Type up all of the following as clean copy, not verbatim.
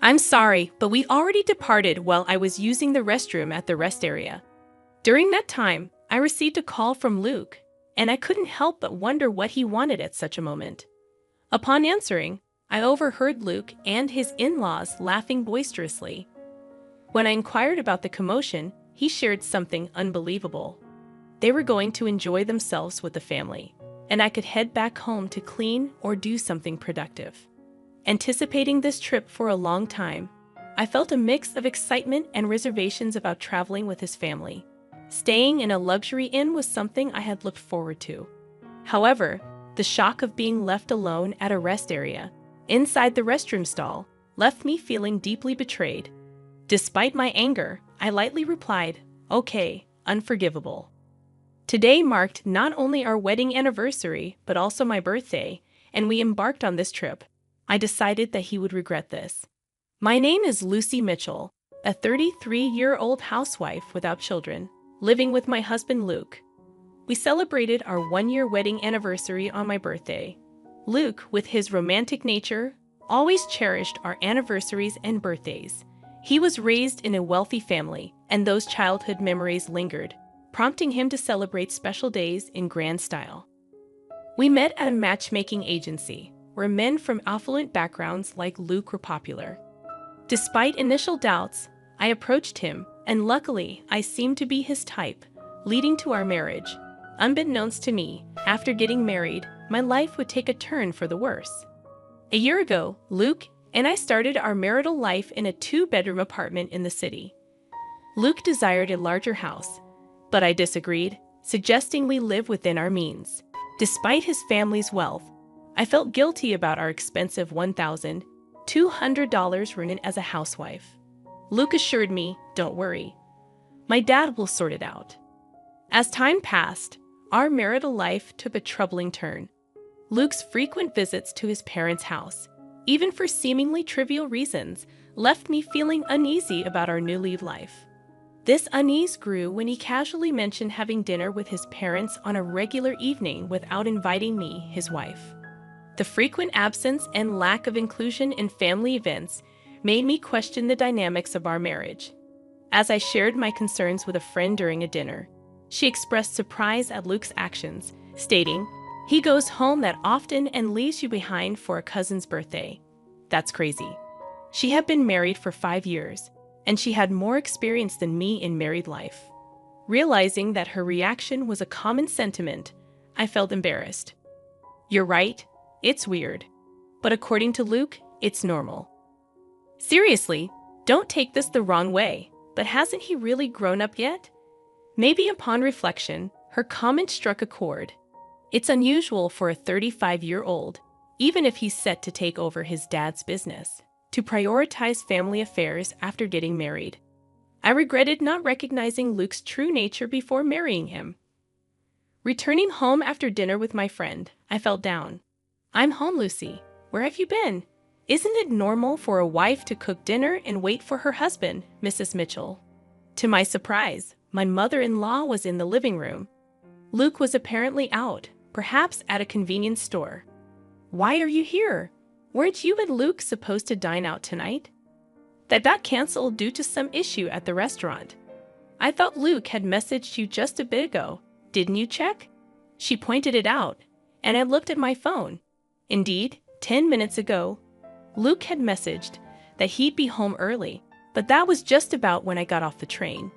I'm sorry, but we already departed while I was using the restroom at the rest area. During that time, I received a call from Luke, and I couldn't help but wonder what he wanted at such a moment. Upon answering, I overheard Luke and his in-laws laughing boisterously. When I inquired about the commotion, he shared something unbelievable. They were going to enjoy themselves with the family, and I could head back home to clean or do something productive. Anticipating this trip for a long time, I felt a mix of excitement and reservations about traveling with his family. Staying in a luxury inn was something I had looked forward to. However, the shock of being left alone at a rest area, inside the restroom stall, left me feeling deeply betrayed. Despite my anger, I lightly replied, "Okay, unforgivable." Today marked not only our wedding anniversary, but also my birthday, and we embarked on this trip. I decided that he would regret this. My name is Lucy Mitchell, a 33-year-old housewife without children, living with my husband Luke. We celebrated our one-year wedding anniversary on my birthday. Luke, with his romantic nature, always cherished our anniversaries and birthdays. He was raised in a wealthy family, and those childhood memories lingered, prompting him to celebrate special days in grand style. We met at a matchmaking agency, where men from affluent backgrounds like Luke were popular. Despite initial doubts, I approached him, and luckily, I seemed to be his type, leading to our marriage. Unbeknownst to me, after getting married, my life would take a turn for the worse. A year ago, Luke and I started our marital life in a 2-bedroom apartment in the city. Luke desired a larger house, but I disagreed, suggesting we live within our means. Despite his family's wealth, I felt guilty about our expensive $1,200 rent as a housewife. Luke assured me, "Don't worry. My dad will sort it out." As time passed, our marital life took a troubling turn. Luke's frequent visits to his parents' house, even for seemingly trivial reasons, left me feeling uneasy about our newly life. This unease grew when he casually mentioned having dinner with his parents on a regular evening without inviting me, his wife. The frequent absence and lack of inclusion in family events made me question the dynamics of our marriage. As I shared my concerns with a friend during a dinner, she expressed surprise at Luke's actions, stating, "He goes home that often and leaves you behind for a cousin's birthday. That's crazy." She had been married for 5 years, and she had more experience than me in married life. Realizing that her reaction was a common sentiment, I felt embarrassed. "You're right, it's weird. But according to Luke, it's normal." Seriously, don't take this the wrong way, but hasn't he really grown up yet? Maybe upon reflection, her comment struck a chord. It's unusual for a 35-year-old, even if he's set to take over his dad's business, to prioritize family affairs after getting married. I regretted not recognizing Luke's true nature before marrying him. Returning home after dinner with my friend, I felt down. "I'm home, Lucy. Where have you been? Isn't it normal for a wife to cook dinner and wait for her husband, Mrs. Mitchell?" To my surprise, my mother-in-law was in the living room. Luke was apparently out, perhaps at a convenience store. "Why are you here? Weren't you and Luke supposed to dine out tonight?" "That got canceled due to some issue at the restaurant." "I thought Luke had messaged you just a bit ago. Didn't you check?" She pointed it out, and I looked at my phone. Indeed, 10 minutes ago, Luke had messaged that he'd be home early, but that was just about when I got off the train.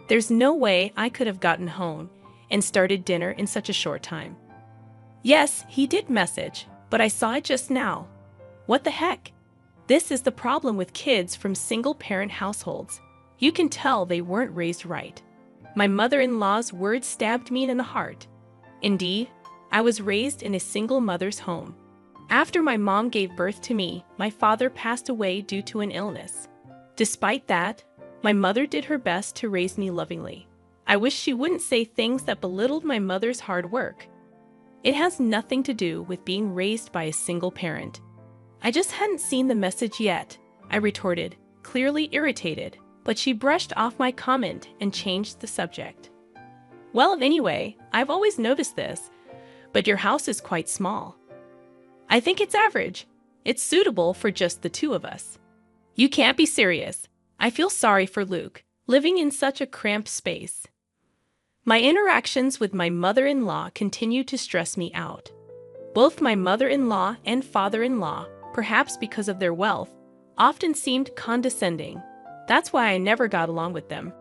There's no way I could have gotten home and started dinner in such a short time. Yes, he did message, but I saw it just now. What the heck? This is the problem with kids from single-parent households. You can tell they weren't raised right. My mother-in-law's words stabbed me in the heart. Indeed, I was raised in a single mother's home. After my mom gave birth to me, my father passed away due to an illness. Despite that, my mother did her best to raise me lovingly. I wish she wouldn't say things that belittled my mother's hard work. It has nothing to do with being raised by a single parent. I just hadn't seen the message yet, I retorted, clearly irritated, but she brushed off my comment and changed the subject. "Well, anyway, I've always noticed this, but your house is quite small." "I think it's average. It's suitable for just the two of us." You can't be serious. I feel sorry for Luke, living in such a cramped space. My interactions with my mother-in-law continue to stress me out. Both my mother-in-law and father-in-law, perhaps because of their wealth, often seemed condescending. That's why I never got along with them.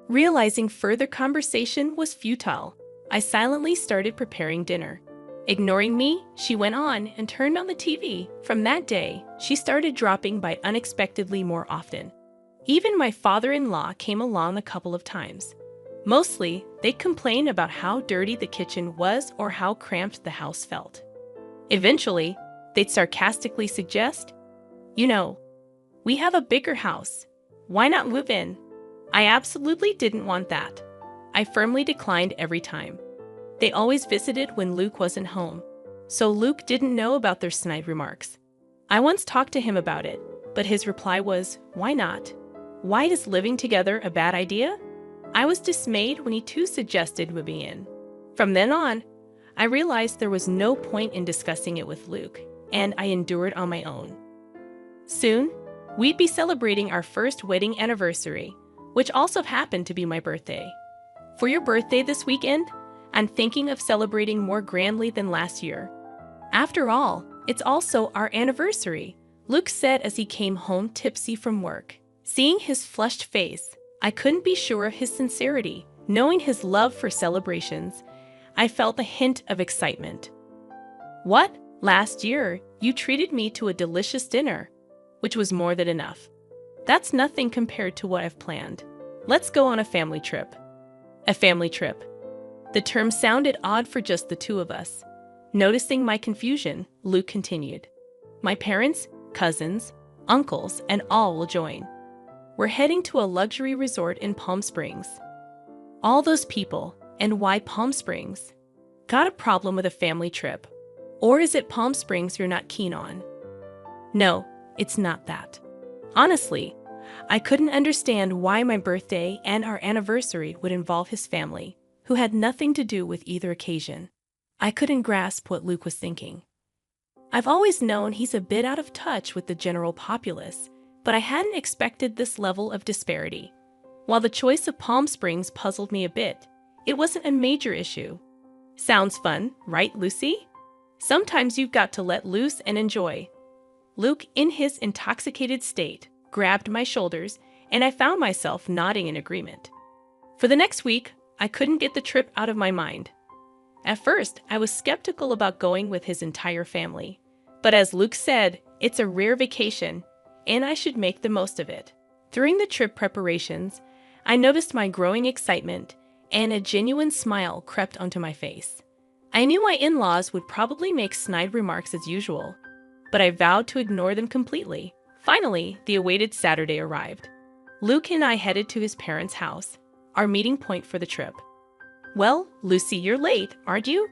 Realizing further conversation was futile, I silently started preparing dinner. Ignoring me, she went on and turned on the TV. From that day, she started dropping by unexpectedly more often. Even my father-in-law came along a couple of times. Mostly, they'd complain about how dirty the kitchen was or how cramped the house felt. Eventually, they'd sarcastically suggest, "You know, we have a bigger house. Why not move in?" I absolutely didn't want that. I firmly declined every time. They always visited when Luke wasn't home, so Luke didn't know about their snide remarks. I once talked to him about it, but his reply was, "Why not? Why is living together a bad idea?" I was dismayed when he too suggested moving in. From then on, I realized there was no point in discussing it with Luke, and I endured on my own. Soon, we'd be celebrating our first wedding anniversary, which also happened to be my birthday. For your birthday this weekend, I'm thinking of celebrating more grandly than last year. After all, it's also our anniversary, Luke said as he came home tipsy from work. Seeing his flushed face, I couldn't be sure of his sincerity. Knowing his love for celebrations, I felt a hint of excitement. "What? Last year, you treated me to a delicious dinner," which was more than enough. "That's nothing compared to what I've planned. Let's go on a family trip." A family trip. The term sounded odd for just the two of us. Noticing my confusion, Luke continued, "My parents, cousins, uncles, and all will join. We're heading to a luxury resort in Palm Springs." All those people, and why Palm Springs? Got a problem with a family trip? Or is it Palm Springs you're not keen on? No, it's not that. Honestly, I couldn't understand why my birthday and our anniversary would involve his family, who had nothing to do with either occasion. I couldn't grasp what Luke was thinking. I've always known he's a bit out of touch with the general populace, but I hadn't expected this level of disparity. While the choice of Palm Springs puzzled me a bit, it wasn't a major issue. Sounds fun, right, Lucy? Sometimes you've got to let loose and enjoy. Luke, in his intoxicated state, grabbed my shoulders, and I found myself nodding in agreement. For the next week, I couldn't get the trip out of my mind. At first, I was skeptical about going with his entire family. But as Luke said, it's a rare vacation, and I should make the most of it. During the trip preparations, I noticed my growing excitement, and a genuine smile crept onto my face. I knew my in-laws would probably make snide remarks as usual, but I vowed to ignore them completely. Finally, the awaited Saturday arrived. Luke and I headed to his parents' house, our meeting point for the trip. "Well, Lucy, you're late, aren't you?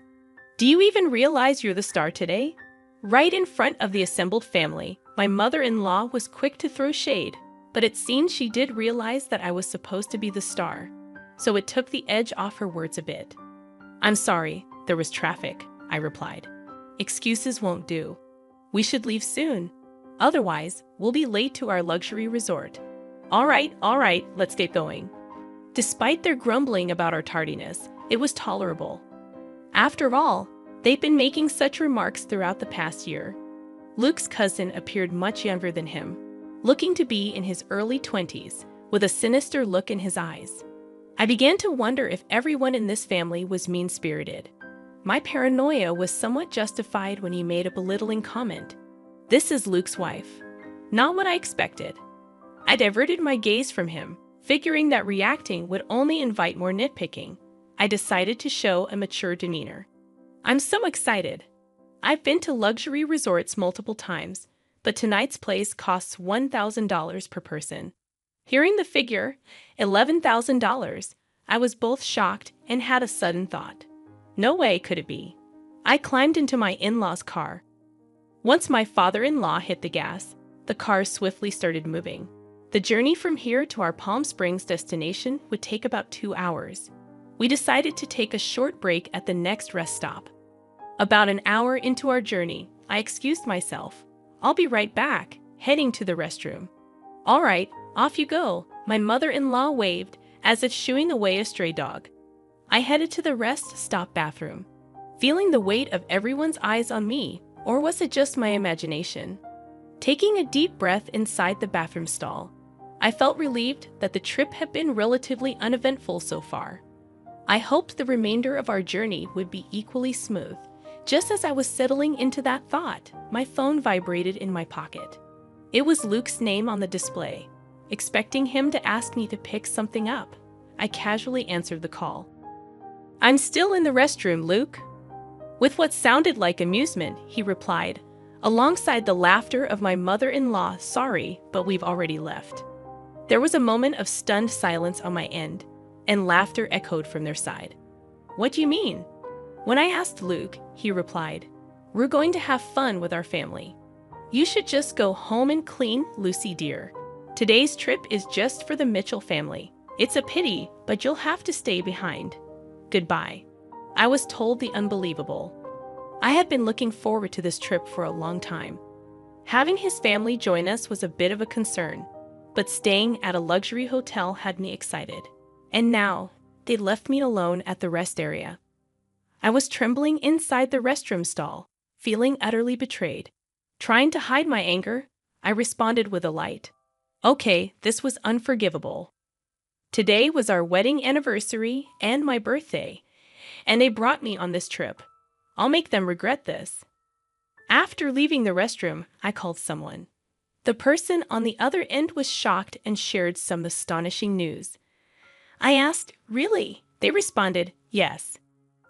Do you even realize you're the star today?" Right in front of the assembled family, my mother-in-law was quick to throw shade, but it seemed she did realize that I was supposed to be the star, so it took the edge off her words a bit. "I'm sorry, there was traffic," I replied. "Excuses won't do. We should leave soon. Otherwise, we'll be late to our luxury resort." All right, let's get going." Despite their grumbling about our tardiness, it was tolerable. After all, they'd been making such remarks throughout the past year. Luke's cousin appeared much younger than him, looking to be in his early 20s, with a sinister look in his eyes. I began to wonder if everyone in this family was mean-spirited. My paranoia was somewhat justified when he made a belittling comment. "This is Luke's wife." Not what I expected. I diverted my gaze from him, figuring that reacting would only invite more nitpicking. I decided to show a mature demeanor. "I'm so excited. I've been to luxury resorts multiple times, but tonight's place costs $1,000 per person." Hearing the figure, $11,000, I was both shocked and had a sudden thought. No way could it be. I climbed into my in-laws' car. Once my father-in-law hit the gas, the car swiftly started moving. The journey from here to our Palm Springs destination would take about 2 hours. We decided to take a short break at the next rest stop. About an hour into our journey, I excused myself. "I'll be right back," heading to the restroom. All right, off you go, my mother-in-law waved, as if shooing away a stray dog. I headed to the rest stop bathroom, feeling the weight of everyone's eyes on me, or was it just my imagination? Taking a deep breath inside the bathroom stall, I felt relieved that the trip had been relatively uneventful so far. I hoped the remainder of our journey would be equally smooth. Just as I was settling into that thought, my phone vibrated in my pocket. It was Luke's name on the display. Expecting him to ask me to pick something up, I casually answered the call. "I'm still in the restroom, Luke." With what sounded like amusement, he replied, alongside the laughter of my mother-in-law, "Sorry, but we've already left." There was a moment of stunned silence on my end, and laughter echoed from their side. "What do you mean?" When I asked Luke, he replied, "We're going to have fun with our family. You should just go home and clean, Lucy dear. Today's trip is just for the Mitchell family. It's a pity, but you'll have to stay behind. Goodbye." I was told the unbelievable. I had been looking forward to this trip for a long time. Having his family join us was a bit of a concern, but staying at a luxury hotel had me excited. And now, they left me alone at the rest area. I was trembling inside the restroom stall, feeling utterly betrayed. Trying to hide my anger, I responded with a light, "Okay, this was unforgivable. Today was our wedding anniversary and my birthday, and they brought me on this trip. I'll make them regret this." After leaving the restroom, I called someone. The person on the other end was shocked and shared some astonishing news. I asked, "Really?" They responded, "Yes."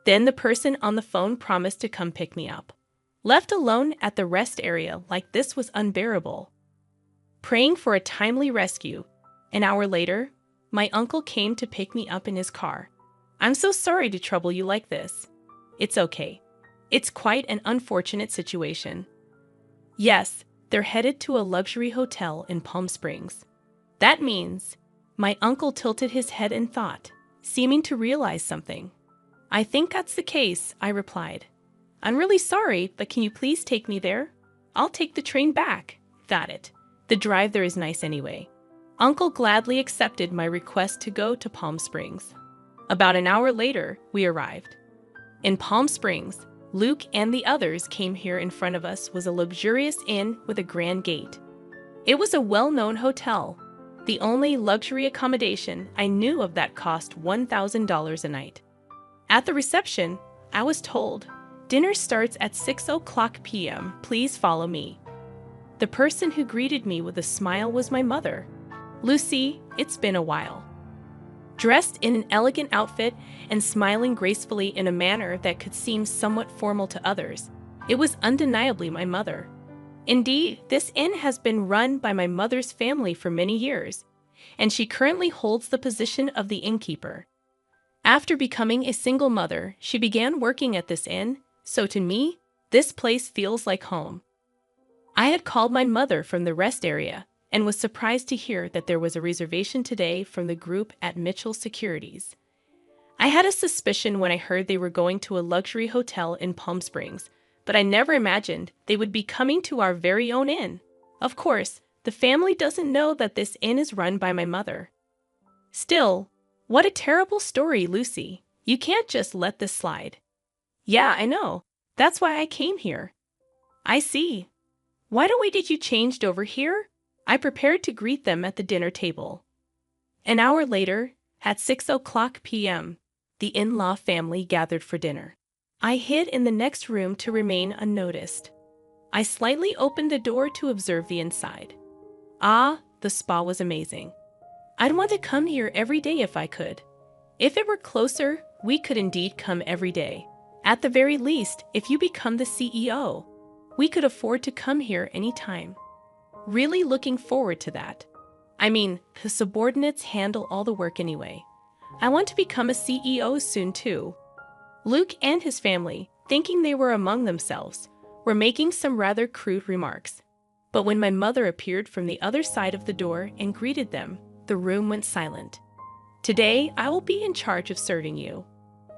Then the person on the phone promised to come pick me up. Left alone at the rest area like this was unbearable. Praying for a timely rescue, an hour later, my uncle came to pick me up in his car. "I'm so sorry to trouble you like this." "It's okay. It's quite an unfortunate situation." Yes, they're headed to a luxury hotel in Palm Springs. That means, my uncle tilted his head in thought, seeming to realize something. "I think that's the case," I replied. "I'm really sorry, but can you please take me there? I'll take the train back." "Got it. The drive there is nice anyway." Uncle gladly accepted my request to go to Palm Springs. About an hour later, we arrived. In Palm Springs, Luke and the others came here. In front of us was a luxurious inn with a grand gate. It was a well-known hotel, the only luxury accommodation I knew of that cost $1,000 a night. At the reception, I was told, "Dinner starts at 6:00 p.m. Please follow me." The person who greeted me with a smile was my mother. "Lucy, it's been a while." Dressed in an elegant outfit and smiling gracefully in a manner that could seem somewhat formal to others, it was undeniably my mother. Indeed, this inn has been run by my mother's family for many years, and she currently holds the position of the innkeeper. After becoming a single mother, she began working at this inn, so to me, this place feels like home. I had called my mother from the rest area and was surprised to hear that there was a reservation today from the group at Mitchell Securities. I had a suspicion when I heard they were going to a luxury hotel in Palm Springs, but I never imagined they would be coming to our very own inn. Of course, the family doesn't know that this inn is run by my mother. Still, what a terrible story, Lucy. You can't just let this slide. "Yeah, I know. That's why I came here." "I see. Why don't we get you changed over here?" I prepared to greet them at the dinner table. An hour later, at 6:00 p.m., the in-law family gathered for dinner. I hid in the next room to remain unnoticed. I slightly opened the door to observe the inside. Ah, the spa was amazing. I'd want to come here every day if I could. If it were closer, we could indeed come every day. At the very least, if you become the CEO, we could afford to come here anytime. Really looking forward to that. I mean, the subordinates handle all the work anyway. I want to become a CEO soon too. Luke and his family, thinking they were among themselves, were making some rather crude remarks. But when my mother appeared from the other side of the door and greeted them, the room went silent. "Today, I will be in charge of serving you.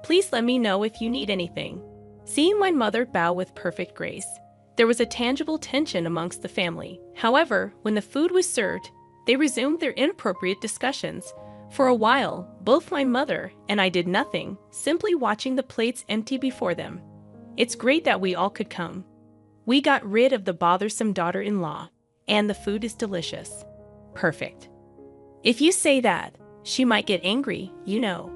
Please let me know if you need anything." Seeing my mother bow with perfect grace, there was a tangible tension amongst the family. However, when the food was served, they resumed their inappropriate discussions. For a while, both my mother and I did nothing, simply watching the plates empty before them. It's great that we all could come. We got rid of the bothersome daughter-in-law, and the food is delicious. Perfect. If you say that, she might get angry, you know.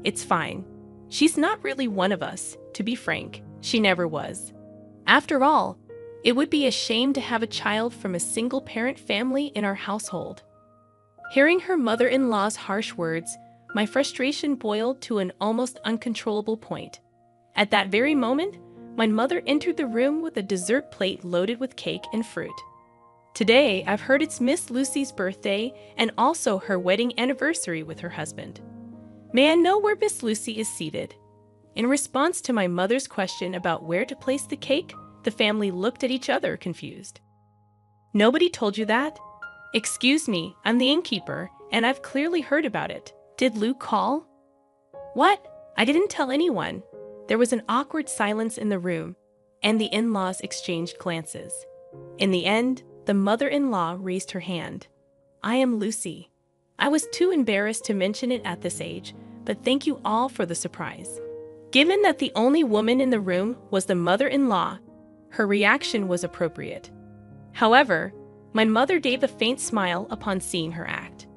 It's fine. She's not really one of us, to be frank. She never was. After all, it would be a shame to have a child from a single-parent family in our household. Hearing her mother-in-law's harsh words, my frustration boiled to an almost uncontrollable point. At that very moment, my mother entered the room with a dessert plate loaded with cake and fruit. Today, I've heard it's Miss Lucy's birthday and also her wedding anniversary with her husband. May I know where Miss Lucy is seated? In response to my mother's question about where to place the cake, the family looked at each other confused. Nobody told you that? Excuse me, I'm the innkeeper, and I've clearly heard about it. Did Luke call? What? I didn't tell anyone. There was an awkward silence in the room, and the in-laws exchanged glances. In the end, the mother-in-law raised her hand. I am Lucy. I was too embarrassed to mention it at this age, but thank you all for the surprise. Given that the only woman in the room was the mother-in-law, her reaction was appropriate. However, my mother gave a faint smile upon seeing her act.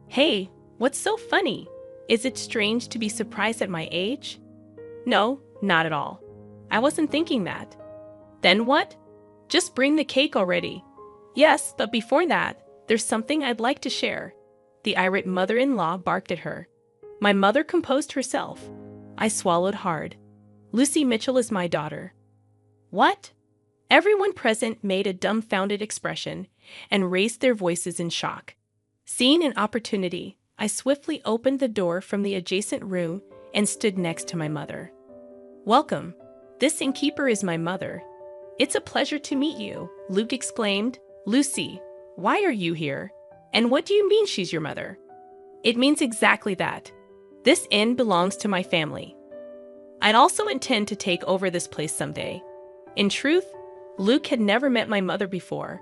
Hey, what's so funny? Is it strange to be surprised at my age? No, not at all. I wasn't thinking that. Then what? Just bring the cake already. Yes, but before that, there's something I'd like to share. The irate mother-in-law barked at her. My mother composed herself. I swallowed hard. Lucy Mitchell is my daughter. What? Everyone present made a dumbfounded expression and raised their voices in shock. Seeing an opportunity, I swiftly opened the door from the adjacent room and stood next to my mother. Welcome. This innkeeper is my mother. It's a pleasure to meet you, Luke exclaimed. Lucy, why are you here? And what do you mean she's your mother? It means exactly that. This inn belongs to my family. I'd also intend to take over this place someday. In truth, Luke had never met my mother before.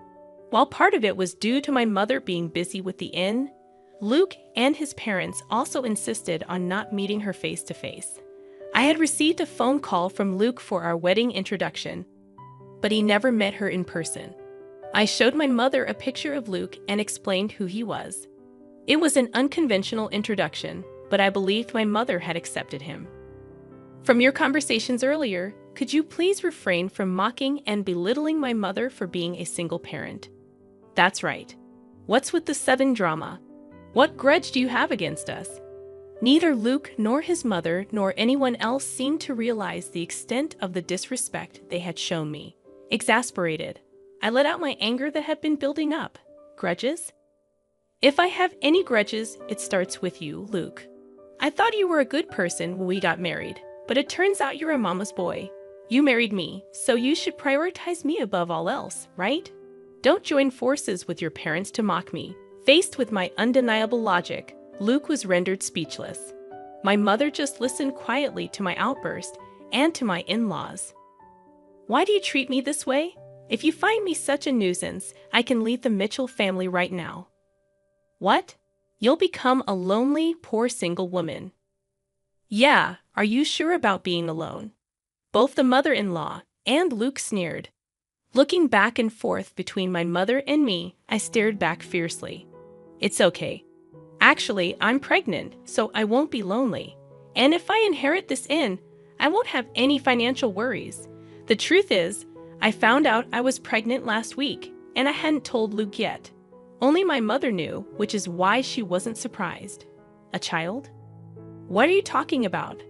While part of it was due to my mother being busy with the inn, Luke and his parents also insisted on not meeting her face to face. I had received a phone call from Luke for our wedding introduction, but he never met her in person. I showed my mother a picture of Luke and explained who he was. It was an unconventional introduction, but I believed my mother had accepted him. From your conversations earlier, could you please refrain from mocking and belittling my mother for being a single parent? That's right. What's with the sudden drama? What grudge do you have against us? Neither Luke nor his mother nor anyone else seemed to realize the extent of the disrespect they had shown me. Exasperated, I let out my anger that had been building up. Grudges? If I have any grudges, it starts with you, Luke. I thought you were a good person when we got married, but it turns out you're a mama's boy. You married me, so you should prioritize me above all else, right? Don't join forces with your parents to mock me. Faced with my undeniable logic, Luke was rendered speechless. My mother just listened quietly to my outburst and to my in-laws. Why do you treat me this way? If you find me such a nuisance, I can leave the Mitchell family right now. What? You'll become a lonely, poor single woman. Yeah, are you sure about being alone? Both the mother-in-law and Luke sneered. Looking back and forth between my mother and me, I stared back fiercely. It's okay. Actually, I'm pregnant, so I won't be lonely. And if I inherit this inn, I won't have any financial worries. The truth is, I found out I was pregnant last week, and I hadn't told Luke yet. Only my mother knew, which is why she wasn't surprised. A child? What are you talking about?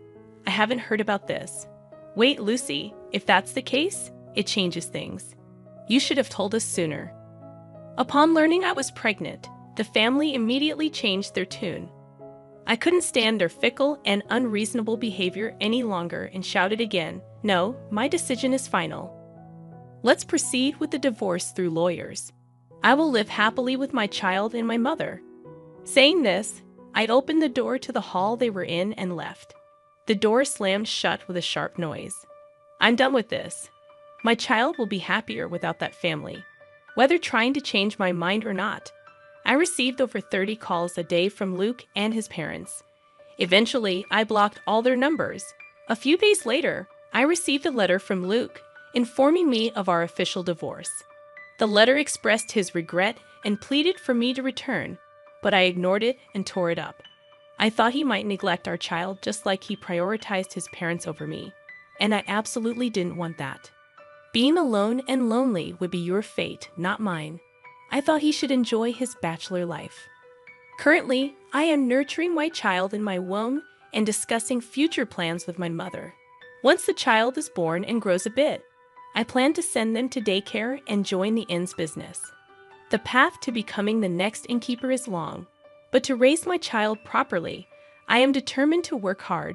I haven't heard about this. Wait, Lucy, if that's the case, it changes things. You should have told us sooner. Upon learning I was pregnant, the family immediately changed their tune. I couldn't stand their fickle and unreasonable behavior any longer and shouted again, No, my decision is final. Let's proceed with the divorce through lawyers. I will live happily with my child and my mother. Saying this, I opened the door to the hall they were in and left. The door slammed shut with a sharp noise. I'm done with this. My child will be happier without that family, whether trying to change my mind or not. I received over 30 calls a day from Luke and his parents. Eventually, I blocked all their numbers. A few days later, I received a letter from Luke informing me of our official divorce. The letter expressed his regret and pleaded for me to return, but I ignored it and tore it up. I thought he might neglect our child just like he prioritized his parents over me, and I absolutely didn't want that. Being alone and lonely would be your fate, not mine. I thought he should enjoy his bachelor life. Currently, I am nurturing my child in my womb and discussing future plans with my mother. Once the child is born and grows a bit, I plan to send them to daycare and join the inn's business. The path to becoming the next innkeeper is long, but to raise my child properly, I am determined to work hard